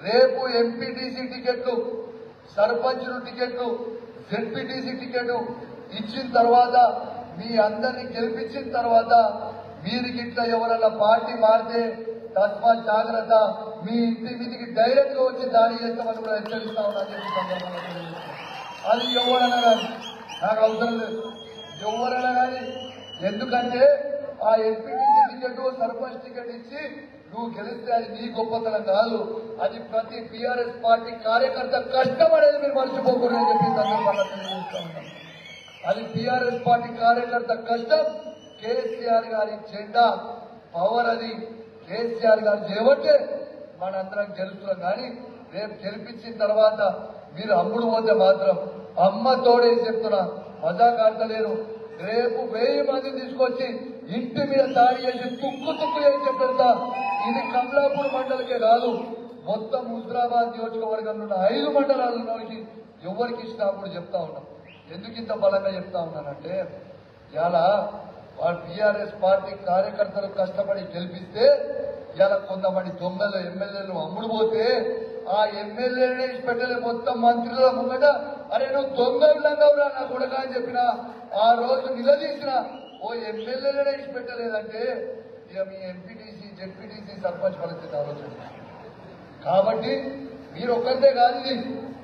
రేపు ఎంపీటీసీ టికెట్లు, సర్పంచులు టికెట్లు, జెడ్పీటీసీ టికెట్ ఇచ్చిన తర్వాత మీ అందరినీ గెలిపించిన తర్వాత మీరు గిట్లా ఎవరన్నా పార్టీ మారితే తస్మాత్ జాగ్రత్త, మీ ఇంటి మీదికి డైరెక్ట్ గా వచ్చి దాడి చేస్తామని కూడా హెచ్చరిస్తా ఉన్నా చెప్పి సందర్భంగా అది ఎవరన్నా కానీ నాకు అవసరం లేదు, ఎవరైనా కానీ. ఎందుకంటే ఆ ఎంపీటీసీ టికెట్, సర్పంచ్ టికెట్ ఇచ్చి నువ్వు గెలిస్తే అది నీ గొప్పతనం కాదు, అది ప్రతి టీఆర్ఎస్ పార్టీ కార్యకర్త కష్టపడేది మీరు మర్చిపోకూడదు అని చెప్పి సందర్భంగా తెలియజేస్తా ఉన్నాను. అది టీఆర్ఎస్ పార్టీ కార్యకర్త కష్టం. కేసీఆర్ గారి జెండా పవర్, అది కేసీఆర్ గారు చేయబట్టే మనందరం గెలుస్తున్నాం. కానీ రేపు గెలిపించిన తర్వాత మీరు అమ్ముడు పోతే మాత్రం అమ్మ తోడేసి చెప్తున్నా, మజాక్ ఆడతలేరు. రేపు 1000 మందిని తీసుకొచ్చి ఇంటి మీద దాడి చేసి తుక్కు చేసి పెడతా. ఇది కమలాపూర్ మండలికే కాదు, మొత్తం హుజరాబాద్ నియోజకవర్గంలో ఉన్న 5 మండలాలకి ఎవరికి ఇచ్చినా కూడా చెప్తా ఉన్నాం. ఎందుకు ఇంత బలంగా చెప్తా ఉన్నానంటే, ఇలా వాళ్ళ టీఆర్ఎస్ పార్టీ కార్యకర్తలు కష్టపడి గెలిపిస్తే ఇలా కొంతమంది దొంగలు ఎమ్మెల్యేలు అమ్ముడు పోతే ఆ ఎమ్మెల్యేనే పెట్టలే మొత్తం మంత్రుల ముంగట, అరే నువ్వు దొంగలంగా నా కొడక అని చెప్పిన ఆ రోజు నిలదీసిన ఓ ఎమ్మెల్యేనే పెట్టలేదంటే ఇక మీ ఎంపీటీసీ, జెడ్పీటీసీ, సర్పంచ్ పరిస్థితి ఆలోచన. కాబట్టి మీరు ఒక్కరిదే కాదు,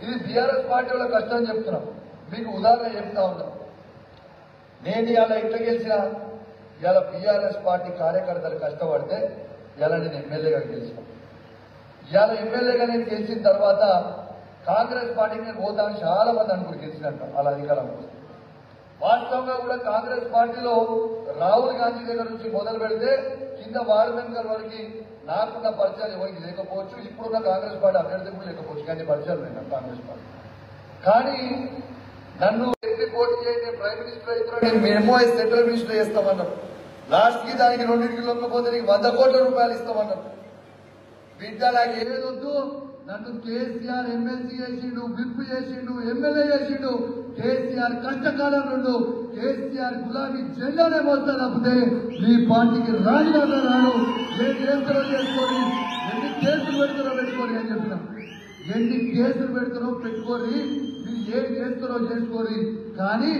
ఇది టీఆర్ఎస్ పార్టీ వాళ్ళ కష్టం చెప్తున్నాం. మీకు ఉదాహరణ చెప్తా ఉన్నాం. నేను ఇలా ఇట్లా గెలిచిన ఇలా టీఆర్ఎస్ పార్టీ కార్యకర్తలు కష్టపడితే ఇలా నేను ఎమ్మెల్యేగా గెలిచిన. ఇలా ఎమ్మెల్యేగా నేను గెలిచిన తర్వాత కాంగ్రెస్ పార్టీకి నేను పోతాను చాలా మంది అనుకుని గెలిచినట్టు అలా అధికారం. వాస్తవంగా కూడా కాంగ్రెస్ పార్టీలో రాహుల్ గాంధీ దగ్గర నుంచి మొదలు పెడితే కింద వార్మెంకర్ వరకు నాకున్న పరిచయాలు ఎవరికి లేకపోవచ్చు, ఇప్పుడున్న కాంగ్రెస్ పార్టీ అభ్యర్థి కూడా లేకపోవచ్చు, కానీ పరిచయాలు ఉన్నాయి కాంగ్రెస్ పార్టీ. కానీ నన్ను పోటీ చేయండి, ప్రైమ్ మినిస్టర్ అవుతున్నాడు, నేను ఎంఓఎస్ సెంట్రల్ మినిస్టర్ చేస్తామన్నారు. లాస్ట్ కి దానికి 2 లొంగపోతే నీకు 100 కోట్ల రూపాయలు ఇస్తామన్నారు. బిడ్డ నాకు ఏది వద్దు, నన్ను కేసీఆర్ ఎమ్మెల్సీ చేసిండు, విప్ చేసిండు, ఎమ్మెల్యే చేసిండు. కేసీఆర్ కష్టకాలం నుండు కేసీఆర్ గులాబీ జెండానే మోస్తా తప్పితే మీ పార్టీకి రాజీనామా రాడు. ఏ కేసులో చేసుకొని ఎన్ని కేసులు పెడుతున్నా పెట్టుకోరి అని చెప్పిన. ఎన్ని కేసులు పెడుతున్నా పెట్టుకోరి, మీరు ఏం చేస్తారో చేసుకోరి. కానీ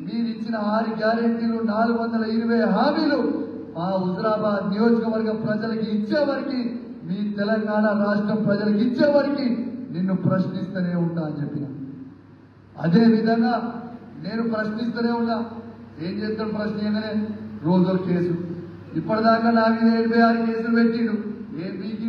మీరు ఇచ్చిన 6 గ్యారెంటీలు, 420 హామీలు మా హుజరాబాద్ నియోజకవర్గ ప్రజలకు ఇచ్చేవరకు, మీ తెలంగాణ రాష్ట్రం ప్రజలకు ఇచ్చేవరకు నిన్ను ప్రశ్నిస్తూనే ఉంటా అని చెప్పిన. అదే విధంగా నేను ప్రశ్నిస్తూనే ఉన్నా. ఏం చేస్తాడు ప్రశ్నించగానే రోజుల కేసు. ఇప్పటిదాకా నా మీద 76 కేసులు పెట్టిండు. ఏ మీకు